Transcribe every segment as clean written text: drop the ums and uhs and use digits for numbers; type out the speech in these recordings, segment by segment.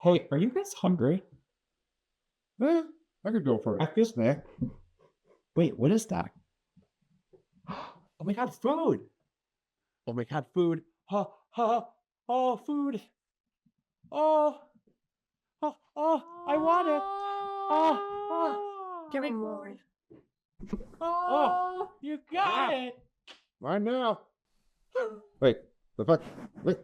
Hey, are you guys hungry? Eh, I could go for I a feel. snack. Wait, what is that? Oh my god, food! Oh my god, food! Ha ha! Oh, food! Oh, I want it! Give me food. Oh, you got Ah, it! mine now. Wait, the fuck? Wait.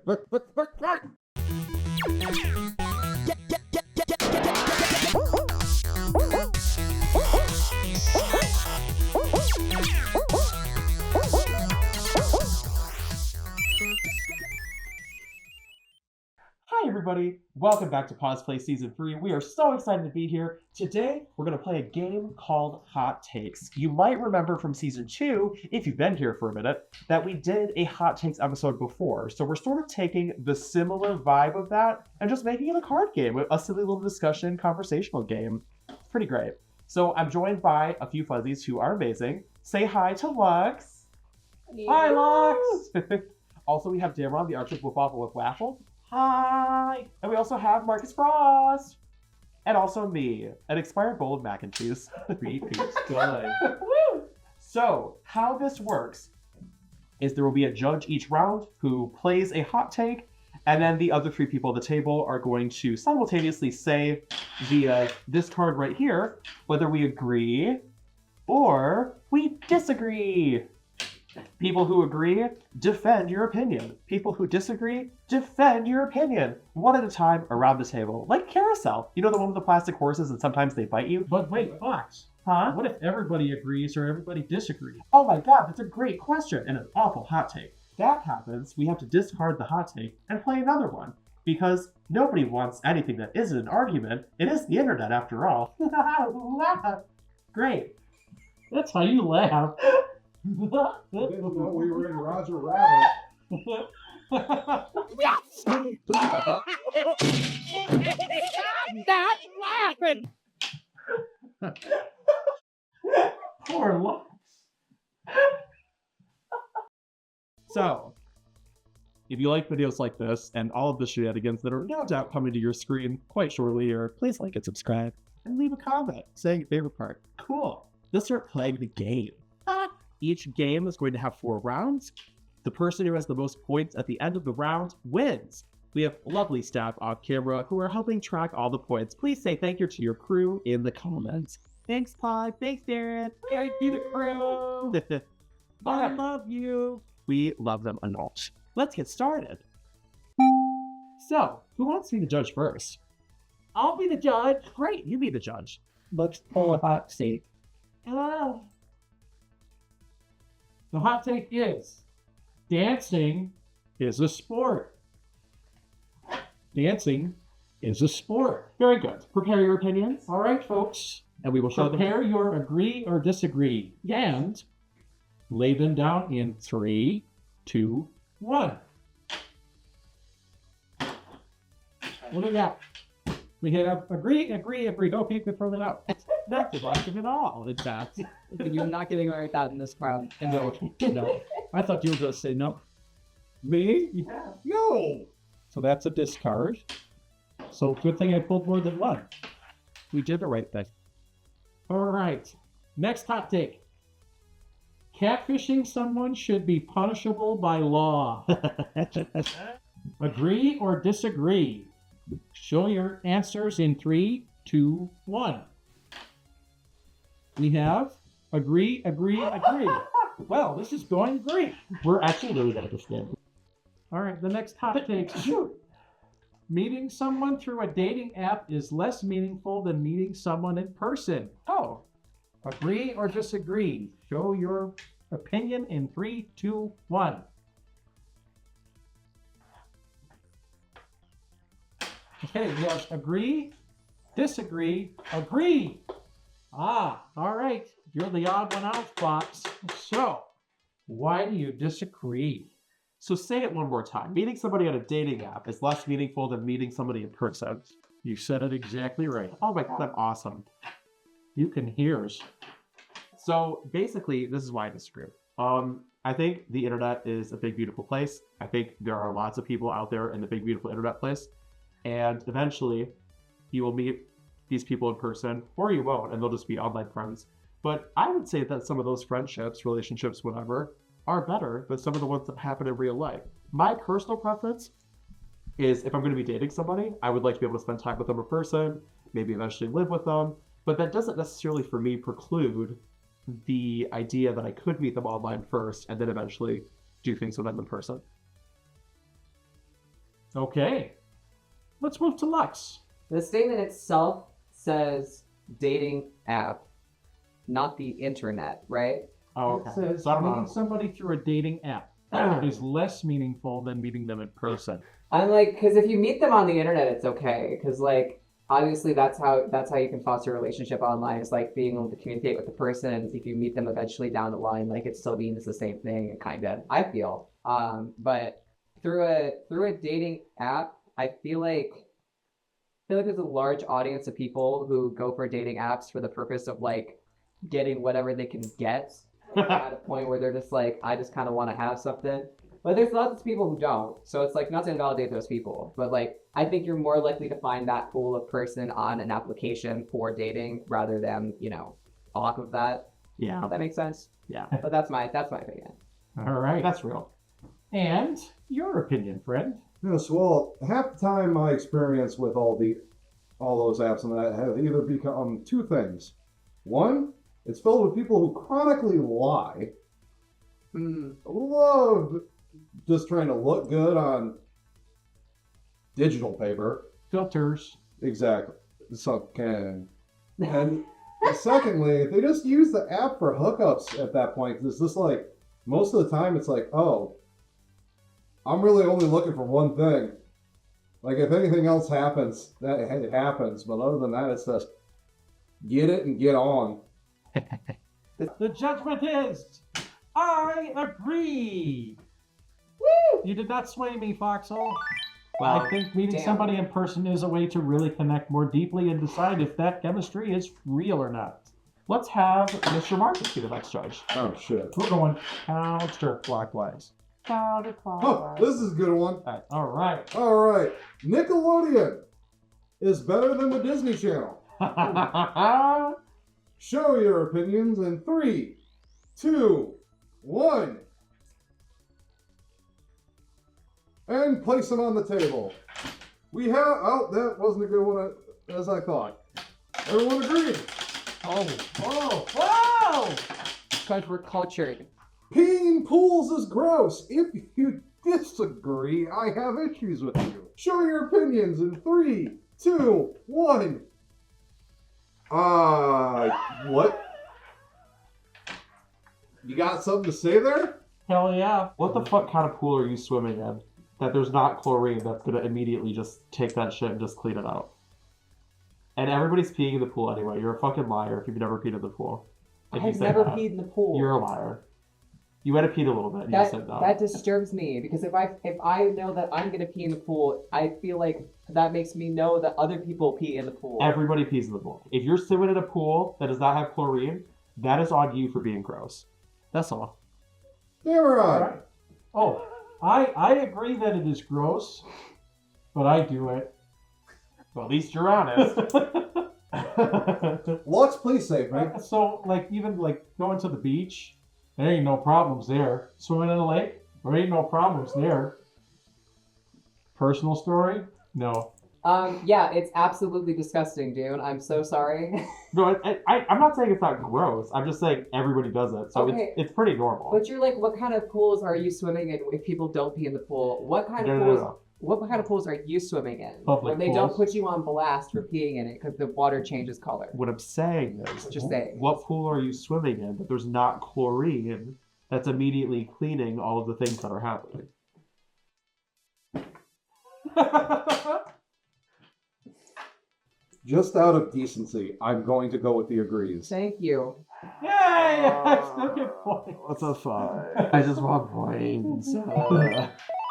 Hi, everybody. Welcome back to Paws Play Season 3. We are so excited to be here. Today, we're going to play a game called Hot Takes. You might remember from Season 2, if you've been here for a minute, that we did a Hot Takes episode before. So we're sort of taking the similar vibe of that and just making it a card game, a silly little discussion, conversational game. It's pretty great. So I'm joined by a few fuzzies who are amazing. Say hi to Lux. Hi, Lux! Also, we have Damron, the Archer with Waffle with Waffle. Hi! And we also have Marcus Frost! And also me, an expired bowl of mac and cheese. Good. So, how this works is there will be a judge each round who plays a hot take, and then the other three people at the table are going to simultaneously say via this card right here whether we agree or we disagree. People who agree, defend your opinion. People who disagree, defend your opinion. One at a time around the table. Like carousel. You know the one with the plastic horses and sometimes they bite you? But wait, Fox, Huh? what if everybody agrees or everybody disagrees? Oh my god, that's a great question and an awful hot take. That happens, we have to discard the hot take and play another one. Because nobody wants anything that isn't an argument. It is the internet after all. Great. That's how you laugh. I didn't know we were in Roger Rabbit. Stop laughing. Poor Lux. So, if you like videos like this and all of the shenanigans that are no doubt coming to your screen quite shortly, or please like and subscribe and leave a comment saying your favorite part. Cool. Let's start playing the game. Each game is going to have 4 rounds. The person who has the most points at the end of the round wins. We have lovely staff off camera who are helping track all the points. Please say thank you to your crew in the comments. Thanks, Pod. Thanks, Darren. Thank you, the crew. I love you. We love them a lot. Let's get started. So, who wants me to judge first? I'll be the judge. Great, you be the judge. Let's pull a hot seat. Hello. The hot take is dancing is a sport. Dancing is a sport. Very good. Prepare your opinions, All right, folks. and we will show them. Prepare your agree or disagree and lay them down in 3, 2, 1. What do we got? We have agree. Okay, we throw that out. Not productive at all, in fact. You're not getting away with that in this crowd. No. I thought you were going to say no. Me? Yeah. No. So that's a discard. So good thing I pulled more than one. We did the right thing. All right. Next hot take. Catfishing someone should be punishable by law. Agree or disagree? Show your answers in 3, 2, 1. We have agree. Well, this is going great. We're actually really good at this game. All right, the next hot take. Meeting someone through a dating app is less meaningful than meeting someone in person. Oh, Agree or disagree? Show your opinion in 3, 2, 1. Okay, we have agree, disagree, agree. All right. You're the odd one out, Fox. So, why do you disagree? so say it one more time. Meeting somebody on a dating app is less meaningful than meeting somebody in person. You said it exactly right. Oh my god, I'm awesome. You can hear us. So basically, this is why I disagree. I think the internet is a big, beautiful place. I think there are lots of people out there in the big, beautiful internet place. and eventually you will meet these people in person, or you won't, and they'll just be online friends. But I would say that some of those friendships, relationships, whatever, are better than some of the ones that happen in real life. My personal preference is if I'm going to be dating somebody, I would like to be able to spend time with them in person, maybe eventually live with them. But that doesn't necessarily, for me, preclude the idea that I could meet them online first and then eventually do things with them in person. Okay. Let's move to Lux. The statement itself says dating app, not the internet, right? Oh, It okay. says So I don't meeting know. somebody through a dating app is less meaningful than meeting them in person. I'm like, because if you meet them on the internet, it's okay. Because like, obviously, that's how you can foster a relationship online. Is like being able to communicate with the person, and if you meet them eventually down the line, like it still means the same thing, kind of. I feel. But through a dating app, I feel like there's a large audience of people who go for dating apps for the purpose of like getting whatever they can get at a point where they're just like, I just kind of want to have something. But there's lots of people who don't. So it's like not to invalidate those people, but like I think you're more likely to find that pool of person on an application for dating rather than, off of that. Yeah, If that makes sense. yeah, But that's my opinion. All right. that's real. And your opinion, friend. Yes, well, half the time my experience with all those apps and that have either become two things. One, it's filled with people who chronically lie, love just trying to look good on digital paper. Filters. Exactly. So can. And secondly, they just use the app for hookups at that point. It's just like, most of the time it's like, oh, I'm really only looking for one thing. Like, if anything else happens, that it happens. But other than that, it's just get it and get on. The judgment is, I agree. Woo! You did not sway me, Foxhole. Well, I think meeting damn. somebody in person is a way to really connect more deeply and decide if that chemistry is real or not. let's have Mr. Marcus be the next judge. Oh, shit. We're going counterclockwise. Oh, this is a good one. All right. All right. Nickelodeon is better than the Disney Channel. Show your opinions in 3, 2, 1. And place them on the table. We have... Oh, that wasn't a good one as I thought. Everyone agreed. Oh, whoa! Because we're cultured. Peeing in pools is gross. If you disagree, I have issues with you. Show your opinions in 3, 2, 1. What? You got something to say there? Hell yeah. What the fuck kind of pool are you swimming in that there's not chlorine that's gonna immediately just take that shit and just clean it out? And everybody's peeing in the pool anyway. You're a fucking liar if you've never peed in the pool. If you I've said never that, peed in the pool. You're a liar. You had to pee a little bit and you said that. That disturbs me because if I know that I'm gonna pee in the pool, I feel like that makes me know that other people pee in the pool. Everybody pees in the pool. If you're swimming in a pool that does not have chlorine, that is on you for being gross. That's all. Never All on. right. Oh, I agree that it is gross, but I do it. Well, at least you're honest. Lux, please save me. So, like, even like going to the beach, there ain't no problems there. Swimming in a lake, there ain't no problems there. Personal story? No. Yeah, it's absolutely disgusting, dude. I'm so sorry. No, I'm not saying it's not gross. I'm just saying everybody does it, so Okay. it's pretty normal. But you're like, what kind of pools are you swimming in if people don't pee in the pool? What kind of pools? No. What kind of pools are you swimming in? Public when they don't pools. put you on blast for peeing in it because the water changes color. What I'm saying is, Just saying. what pool are you swimming in that there's not chlorine that's immediately cleaning all of the things that are happening? Just out of decency, I'm going to go with the agrees. Thank you. Yay! That's a good point. What's a fun? I just want points.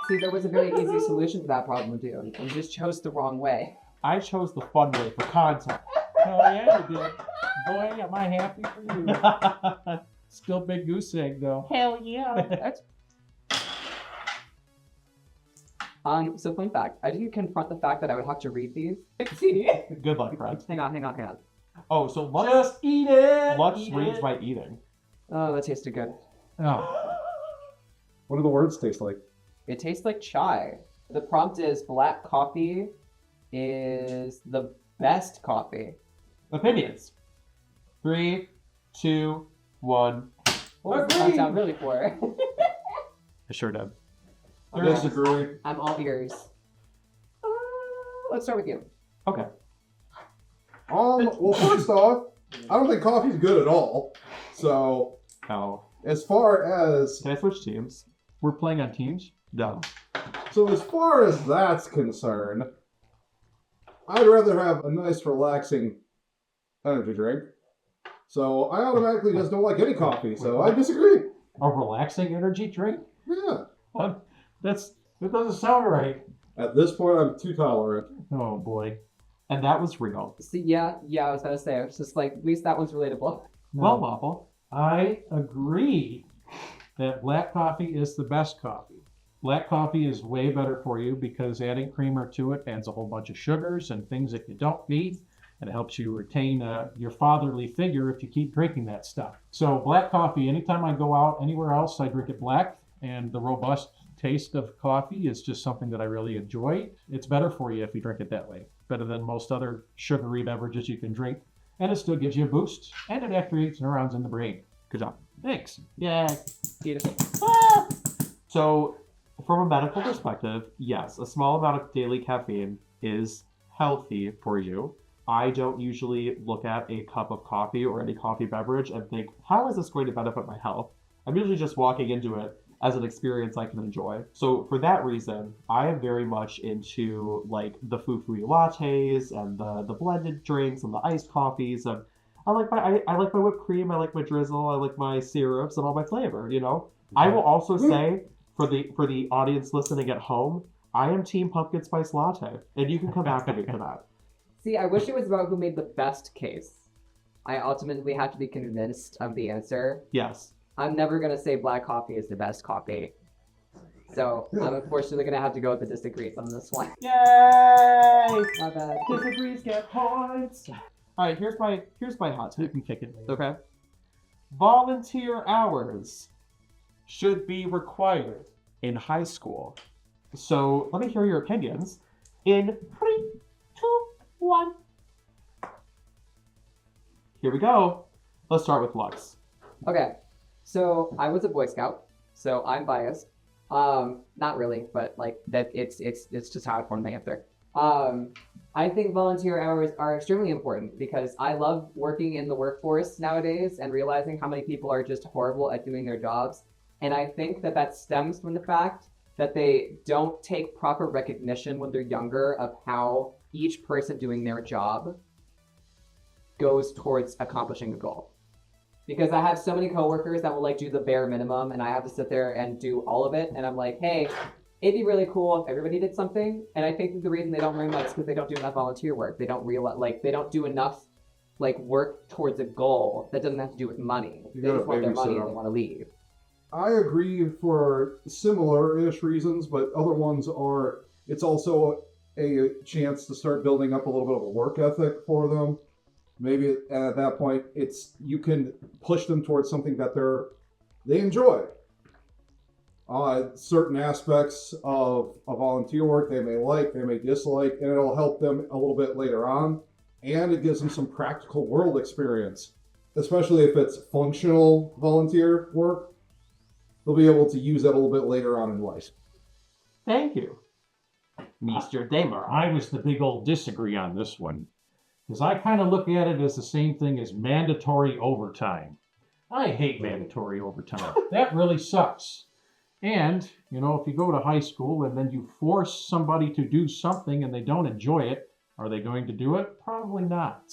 See, there was a very easy solution to that problem, dude. You just chose the wrong way. I chose the fun way for content. Hell yeah, you did. Boy, am I happy for you. Still big goose egg, though. Hell yeah. That's So fun fact, I didn't confront the fact that I would have to read these. See? Good luck, friend. Hang on. Oh, so Lux, Just eat it. Lux Eat reads it. by eating. Oh, that tasted good. Oh. What do the words taste like? It tastes like chai. The prompt is black coffee is the best coffee. Opinions. 3, 2, 1. What does that sound really for? I sure did. I disagree. I'm all ears. Let's start with you. Okay. Well, first off, I don't think coffee's good at all. So, Oh. as far as Can I switch teams? We're playing on teams? No. that's concerned, I'd rather have a nice, relaxing energy drink. So I automatically just don't like any coffee. So I disagree. A relaxing energy drink? Yeah. That doesn't sound right. At this point, I'm too tolerant. Oh boy. And that was real. See, yeah, I was gonna say, it's just like, at least that one's relatable. Well, Waffle, I agree that black coffee is the best coffee. Black coffee is way better for you because adding creamer to it adds a whole bunch of sugars and things that you don't need. And it helps you retain your fatherly figure if you keep drinking that stuff. So black coffee, anytime I go out anywhere else, I drink it black. And the robust taste of coffee is just something that I really enjoy. It's better for you if you drink it that way. Better than most other sugary beverages you can drink. And it still gives you a boost. And it activates neurons in the brain. Good job. Thanks. Yay. Beautiful. So, from a medical perspective, yes, a small amount of daily caffeine is healthy for you. I don't usually look at a cup of coffee or any coffee beverage and think, how is this going to benefit my health? I'm usually just walking into it as an experience I can enjoy. So for that reason, I am very much into like the furry lattes and the blended drinks and the iced coffees. And I like my whipped cream, I like my drizzle, I like my syrups and all my flavor, you know? I will also say for the audience listening at home, I am team pumpkin spice latte. And you can come after me for that. See, I wish it was about who made the best case. I ultimately have to be convinced of the answer. Yes. I'm never gonna say black coffee is the best coffee. So I'm unfortunately gonna have to go with the disagrees on this one. Yay! My bad. Disagrees get points. All right, here's my hot You take. can kick it later. Okay. Volunteer hours should be required in high school. So let me hear your opinions in 3, 2, 1. Here we go. Let's start with Lux. Okay, so I was a Boy Scout, so I'm biased. Not really, but like that, it's just how I formed my answer. I think volunteer hours are extremely important because I love working in the workforce nowadays and realizing how many people are just horrible at doing their jobs. And I think that stems from the fact that they don't take proper recognition when they're younger of how each person doing their job goes towards accomplishing a goal. Because I have so many coworkers that will like do the bare minimum and I have to sit there and do all of it. And I'm like, hey, it'd be really cool if everybody did something. And I think the reason they don't very much is because they don't do enough volunteer work. They don't realize, like, they don't do enough like work towards a goal that doesn't have to do with money. You They gotta just want their money babysit and them. they want to leave. I agree for similar-ish reasons, but other ones are, it's also a chance to start building up a little bit of a work ethic for them. Maybe at that point, you can push them towards something that they enjoy. Certain aspects of volunteer work they may like, they may dislike, and it'll help them a little bit later on. And it gives them some practical world experience, especially if it's functional volunteer work. They'll be able to use that a little bit later on in life. Thank you, Mr. Damer. I was the big old disagree on this one. Because I kind of look at it as the same thing as mandatory overtime. I hate mandatory overtime. That really sucks. And, you know, if you go to high school and then you force somebody to do something and they don't enjoy it, are they going to do it? Probably not.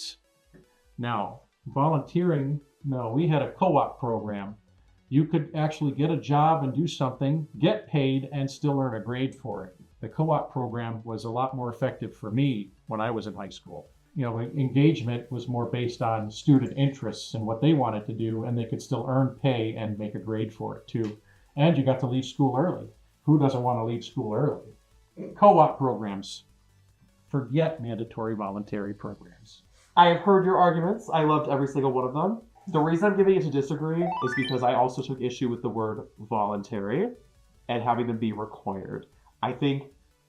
Now, volunteering, no, we had a co-op program. You could actually get a job and do something, get paid, and still earn a grade for it. The co-op program was a lot more effective for me when I was in high school. You know, engagement was more based on student interests and what they wanted to do, and they could still earn pay and make a grade for it too. And you got to leave school early. Who doesn't want to leave school early? Co-op programs. Forget mandatory voluntary programs. I have heard your arguments. I loved every single one of them. The reason I'm giving it to disagree is because I also took issue with the word voluntary and having them be required. I think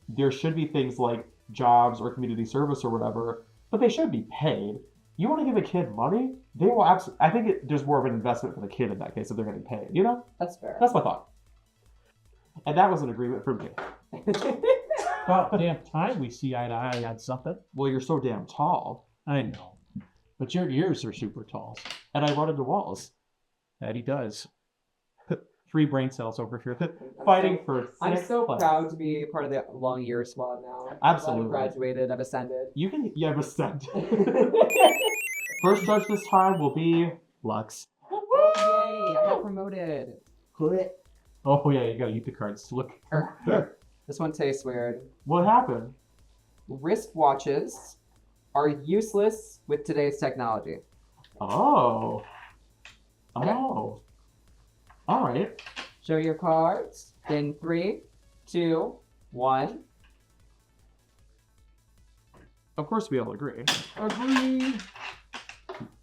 there should be things like jobs or community service or whatever, but they should be paid. You want to give a kid money? They will absolutely. I think there's more of an investment for the kid in that case if they're getting paid. You know? That's fair. That's my thought. And that was an agreement from me. About damn time we see eye to eye on something. Well, you're so damn tall, I know. But your ears are super tall. and I run into walls. That he does. 3 brain cells over here. Fighting for. I'm sixth so place. proud to be part of the long year squad now. Absolutely. I've graduated. I've ascended. You have a stunt. First judge this time will be Lux. Yay! I got promoted. Quit. Oh yeah, you gotta eat the cards. Look. This one tastes weird. What happened? Wristwatches are useless with today's technology. Oh. Okay. Oh. All right. Show your cards in 3, 2, 1. Of course, we all agree. Agree.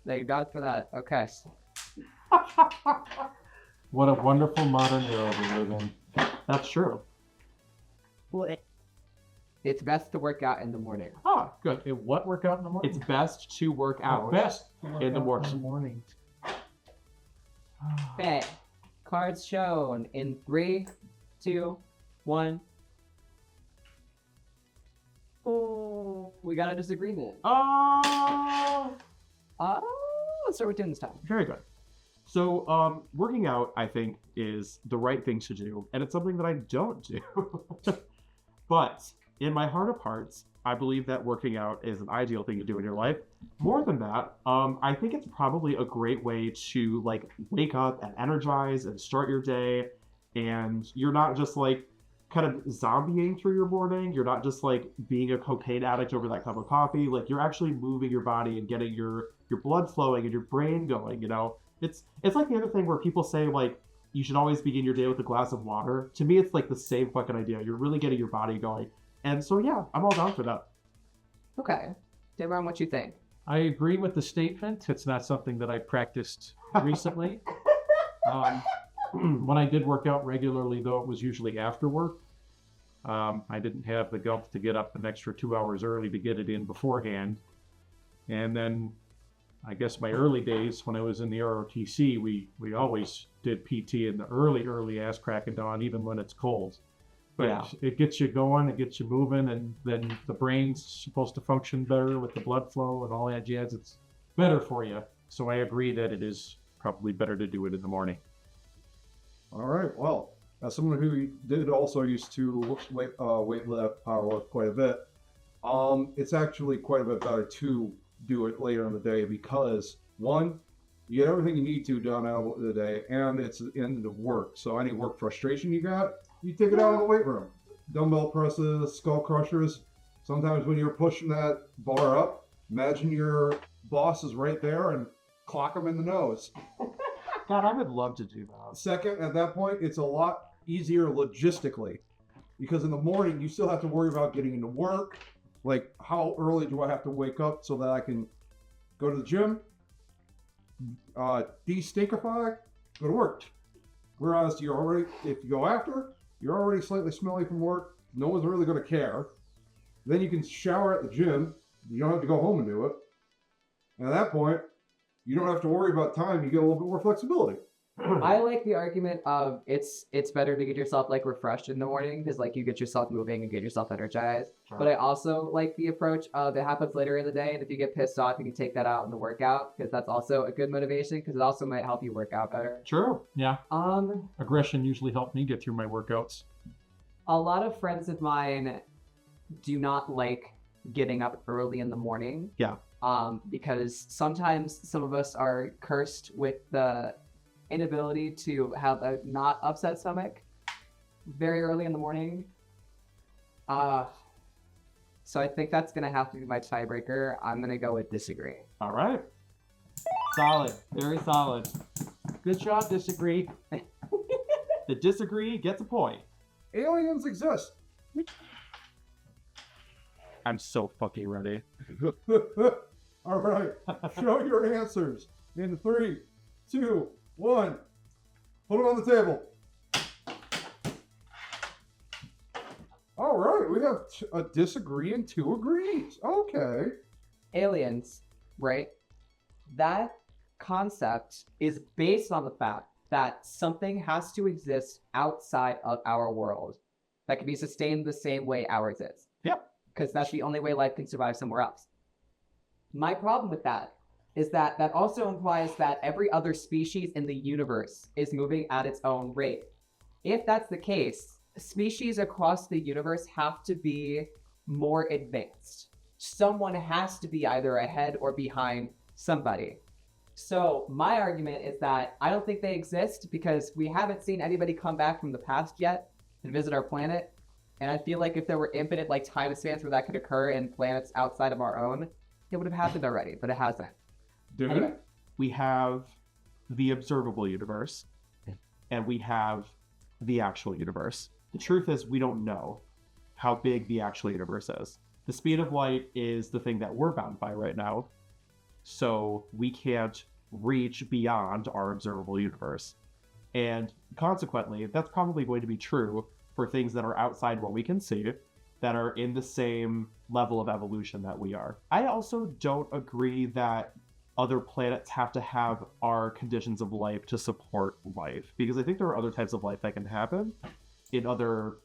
There you got it for that. Okay. What a wonderful modern era we live in. That's true. It's best to work out in the morning. Ah, good. What workout in the morning? It's best to work out. best in the workout morning. Okay. Cards shown in 3, 2, 1. Oh, we got a disagreement. Oh. Let's start with doing this time. Very good. So, working out, I think, is the right thing to do, and it's something that I don't do. But in my heart of hearts, I believe that working out is an ideal thing to do in your life. More than that, I think it's probably a great way to like wake up and energize and start your day, and you're not just like kind of zombieing through your morning. You're not just like being a cocaine addict over that cup of coffee. Like you're actually moving your body and getting your blood flowing and your brain going. You know, it's like the other thing where people say like you should always begin your day with a glass of water. To me, it's like the same fucking idea. You're really getting your body going. And so, yeah, I'm all down for that. Okay. Devon, what you think? I agree with the statement. It's not something that I practiced recently. When I did work out regularly, though, it was usually after work. I didn't have the guts to get up an extra 2 hours early to get it in beforehand. And then I guess my early days when I was in the ROTC, we always did PT in the early ass cracking dawn, even when it's cold. But Yeah. it gets you going, it gets you moving, and then the brain's supposed to function better with the blood flow and all that jazz. It's better for you. So I agree that it is probably better to do it in the morning. All right. Well, as someone who did also used to weight lift, power lift quite a bit, it's actually quite a bit better to do it later in the day because one, you get everything you need to done out of the day, and it's the end of work. So any work frustration you got, you take it out in the weight room. Dumbbell presses, skull crushers. Sometimes when you're pushing that bar up, imagine your boss is right there and clock him in the nose. God, I would love to do that. Second, at that point, it's a lot easier logistically because in the morning, you still have to worry about getting into work. Like, how early do I have to wake up so that I can go to the gym, de-stinkify, go to work? Whereas if you go after, you're already slightly smelly from work. No one's really going to care. Then you can shower at the gym. You don't have to go home and do it. And at that point, you don't have to worry about time. You get a little bit more flexibility. I like the argument of it's better to get yourself like refreshed in the morning because like you get yourself moving and get yourself energized. Sure. But I also like the approach of it happens later in the day, and if you get pissed off, you can take that out in the workout because that's also a good motivation because it also might help you work out better. True. Yeah. Aggression usually helped me get through my workouts. A lot of friends of mine do not like getting up early in the morning. Yeah. Because sometimes some of us are cursed with the inability to have a not upset stomach very early in the morning. So I think that's gonna have to be my tiebreaker. I'm gonna go with disagree. All right. Solid. Very solid. Good job, disagree. The disagree gets a point. Aliens exist. I'm so fucking ready. All right, show your answers in 3, 2, 1. Put them on the table. All right, we have a disagree and 2 agrees. Okay. Aliens, right? That concept is based on the fact that something has to exist outside of our world that can be sustained the same way ours is. Yep. Because that's the only way life can survive somewhere else. My problem with that is that that also implies that every other species in the universe is moving at its own rate. If that's the case, species across the universe have to be more advanced. Someone has to be either ahead or behind somebody. So my argument is that I don't think they exist because we haven't seen anybody come back from the past yet and visit our planet. And I feel like if there were infinite like time spans where that could occur in planets outside of our own, it would have happened already, but it hasn't. Did Anyway. it? We have the observable universe, and we have the actual universe. The truth is, we don't know how big the actual universe is. The speed of light is the thing that we're bound by right now, so we can't reach beyond our observable universe. And consequently, that's probably going to be true for things that are outside what we can see, that are in the same level of evolution that we are. I also don't agree that other planets have to have our conditions of life to support life, because I think there are other types of life that can happen in other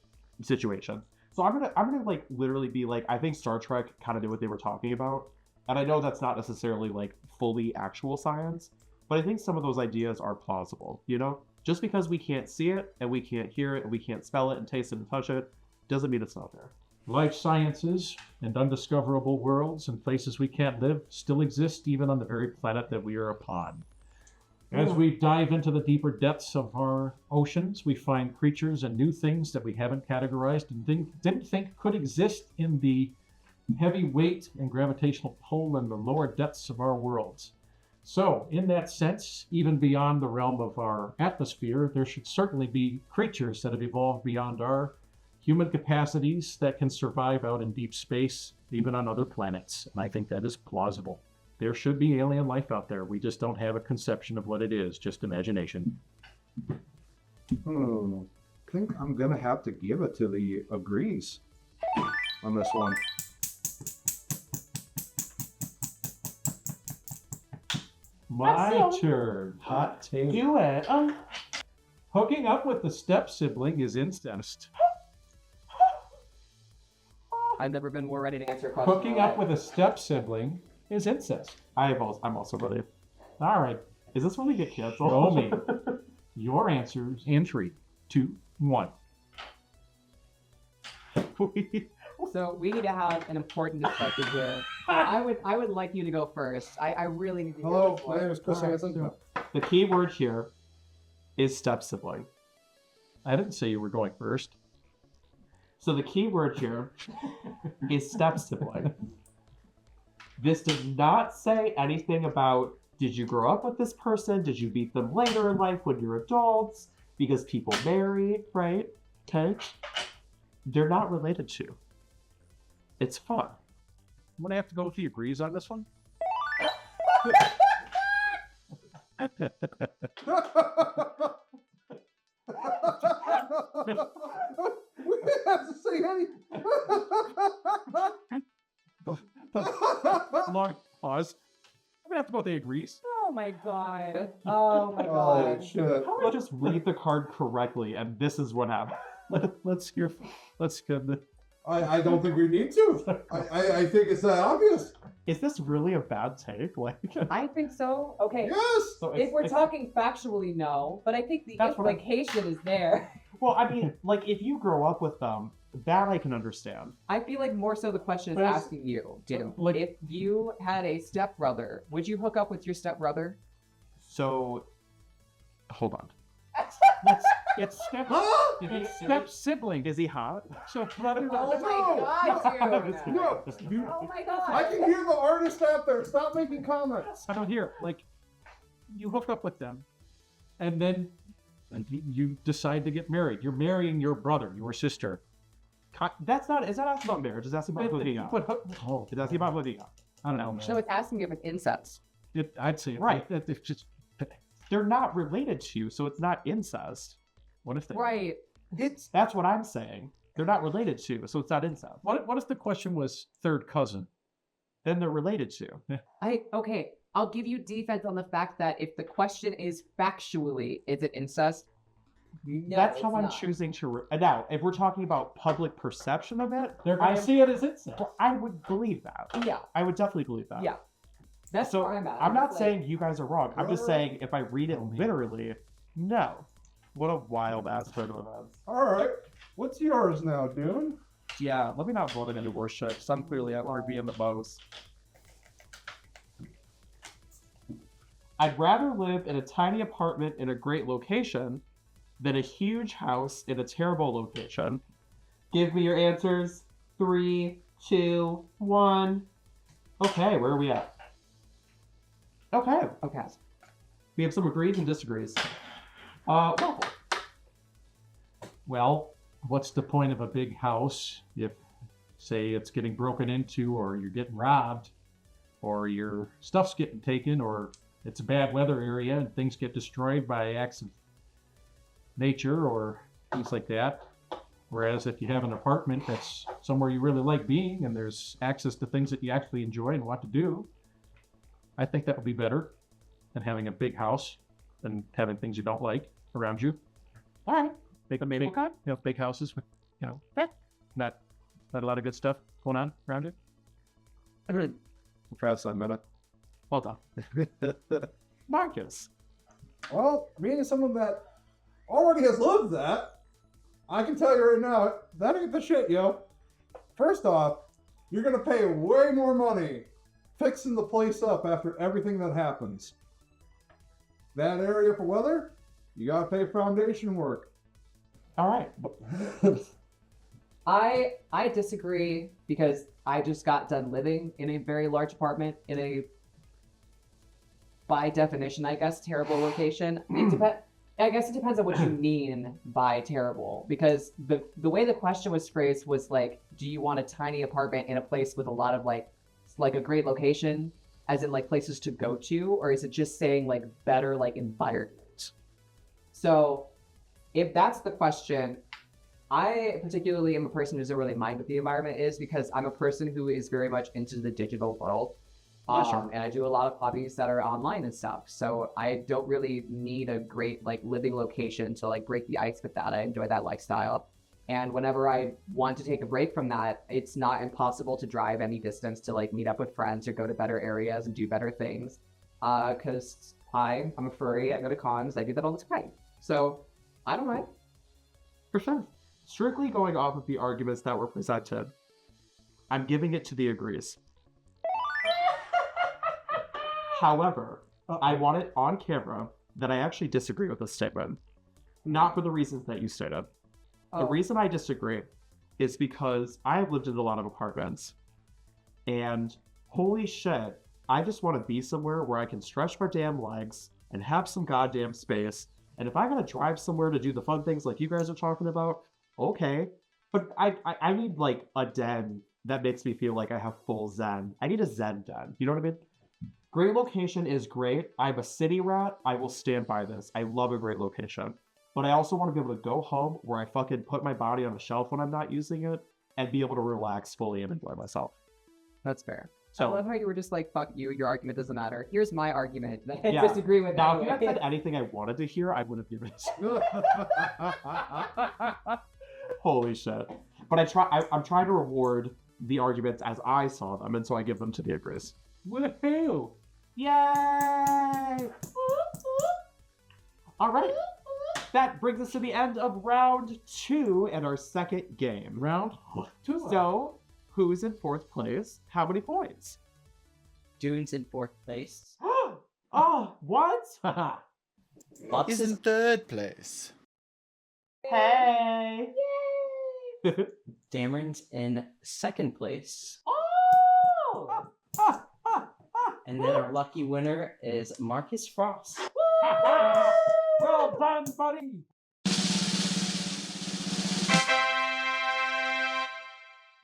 situations. So I'm gonna like literally be like, I think Star Trek kind of did what they were talking about, and I know that's not necessarily like fully actual science, but I think some of those ideas are plausible. You know, just because we can't see it and we can't hear it and we can't smell it and taste it and touch it doesn't mean it's not there. Life sciences and undiscoverable worlds and places we can't live still exist even on the very planet that we are upon. As we dive into the deeper depths of our oceans, we find creatures and new things that we haven't categorized and didn't think could exist in the heavy weight and gravitational pull in the lower depths of our worlds. So, in that sense, even beyond the realm of our atmosphere, there should certainly be creatures that have evolved beyond our human capacities that can survive out in deep space, even on other planets. And I think that is plausible. There should be alien life out there. We just don't have a conception of what it is, just imagination. I think I'm gonna have to give it to the agrees on this one. My turn. Hot take. Do it. Hooking up with the step sibling is incest. I've never been more ready to answer a question. Hooking up with a step sibling is incest. I'm also ready. All right. Is this when we get canceled? Show me your answers in 3, 2, 1. So we need to have an important discussion here. I would like you to go first. I really need to Hello, hear this my one. name is Chris Hansen. The key word here is step sibling. I didn't say you were going first. So the key word here is step sibling. This does not say anything about, did you grow up with this person? Did you meet them later in life when you're adults? Because people marry, right? Okay. They're not related to. It's fun. I'm going to have to go with the agrees on this one. We have to say anything. Long pause. I'm going to have to go with the agrees. Oh my god. Oh my Oh god. shit! How about just read the card correctly and this is what happened? Let's hear. Let's get the. I don't think we need to. I think it's that obvious. Is this really a bad take? Like, I think so. Okay. Yes. so If we're talking factually, no, but I think the That's what I- implication is there. well, I mean, like if you grow up with them, that I can understand. I feel like more so the question is But it's- asking you, Jim. like- If you had a stepbrother, would you hook up with your stepbrother? So, hold on. It's step. Huh? It's step sibling. Is he hot? So brother. Oh No. my god, dude. No. You, Oh my I god. can hear the artist out there. Stop making comments. I don't hear. Like, you hook up with them, and then you decide to get married. You're marrying your brother, your sister. That's not. Is that asking about marriage? Is asking about Vladimir? Oh, It's asking about Vladimir. I don't know, man. So it's asking if it's incest. I'd say Right. It's just They're not related to you, so it's not incest. what if they? Right. That's what I'm saying. They're not related to you, so it's not incest. What if the question was third cousin? Then they're related to you. Okay, I'll give you defense on the fact that if the question is factually, is it incest? No, That's it's how I'm not. choosing to. Now, if we're talking about public perception of it, They're gonna see it as incest. I would believe that. Yeah, I would definitely believe that. yeah. That's So where I'm at. I'm not just saying you guys are wrong. I'm just saying if I read it Oh, man. literally, no. What a wild ass turn of events. All right. What's yours now, Dune? Yeah, let me not vote it into worship. Because I'm clearly at where being the most. I'd rather live in a tiny apartment in a great location than a huge house in a terrible location. Give me your answers. 3, 2, 1. Okay, where are we at? Okay, Okay. we have some agrees and disagrees. Waffle. Well, what's the point of a big house if, say, it's getting broken into, or you're getting robbed, or your stuff's getting taken, or it's a bad weather area and things get destroyed by acts of nature or things like that? Whereas if you have an apartment that's somewhere you really like being and there's access to things that you actually enjoy and want to do, I think that would be better than having a big house and having things you don't like around you. All right. Maybe big houses with, not a lot of good stuff going on around it. I'm proud son, man. Well done. Marcus. Well, being someone that already has lived that, I can tell you right now, that ain't the shit, yo. First off, you're gonna pay way more money fixing the place up after everything that happens. That area for weather, you gotta pay foundation work. All right. I disagree because I just got done living in a very large apartment in a, by definition, I guess, terrible location. I guess it depends on what you mean by terrible, because the way the question was phrased was like, do you want a tiny apartment in a place with a lot of like a great location, as in like places to go to, or is it just saying like better like environment? So if that's the question, I particularly am a person who doesn't really mind what the environment is, because I'm a person who is very much into the digital world. Sure. And I do a lot of hobbies that are online and stuff. So I don't really need a great like living location to like break the ice with that. I enjoy that lifestyle. And whenever I want to take a break from that, it's not impossible to drive any distance to like meet up with friends or go to better areas and do better things. Because I'm a furry, I go to cons, I do that all the time. So I don't mind. For sure. Strictly going off of the arguments that were presented, I'm giving it to the agrees. However, I want it on camera that I actually disagree with this statement. Not for the reasons that you stated. The reason I disagree is because I've lived in a lot of apartments. And holy shit, I just want to be somewhere where I can stretch my damn legs and have some goddamn space. And if I gotta drive somewhere to do the fun things like you guys are talking about, okay. But I need like a den that makes me feel like I have full zen. I need a zen den. You know what I mean? Great location is great. I'm a city rat. I will stand by this. I love a great location. But I also want to be able to go home where I fucking put my body on a shelf when I'm not using it and be able to relax fully and enjoy myself. That's fair. So, I love how you were just like, fuck you, your argument doesn't matter. Here's my argument. I Yeah. disagree with now, that. if you had said anything I wanted to hear, I would have given it. Holy shit. But I'm trying to reward the arguments as I saw them, and so I give them to the agrees. Woohoo! Yay! All right. That brings us to the end of round 2 and our second game. Round 2. So, who's in 4th place? How many points? Dune's in 4th place. Oh, what? Lots Is in of 3rd place. Hey! Yay! Dameron's in 2nd place. Oh! And then our lucky winner is Marcus Frost. Well done, buddy!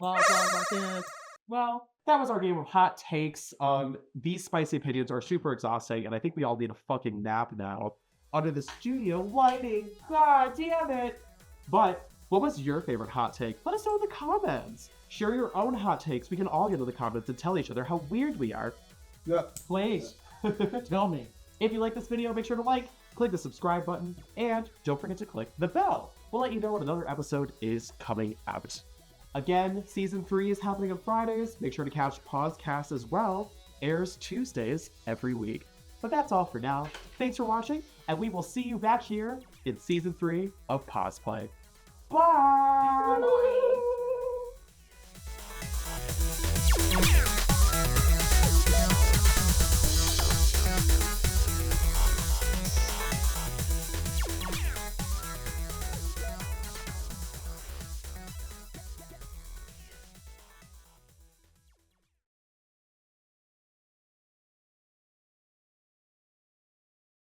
Well, that was our game of hot takes. These spicy opinions are super exhausting, and I think we all need a fucking nap now under the studio lighting. God damn it! But what was your favorite hot take? Let us know in the comments. Share your own hot takes. We can all get in the comments and tell each other how weird we are. Yeah. Please, tell me. If you like this video, make sure to like, click the subscribe button, and don't forget to click the bell. We'll let you know when another episode is coming out. Again, Season 3 is happening on Fridays. Make sure to catch Paws Cast as well. Airs Tuesdays every week. But that's all for now. Thanks for watching, and we will see you back here in Season 3 of Paws Play. Bye!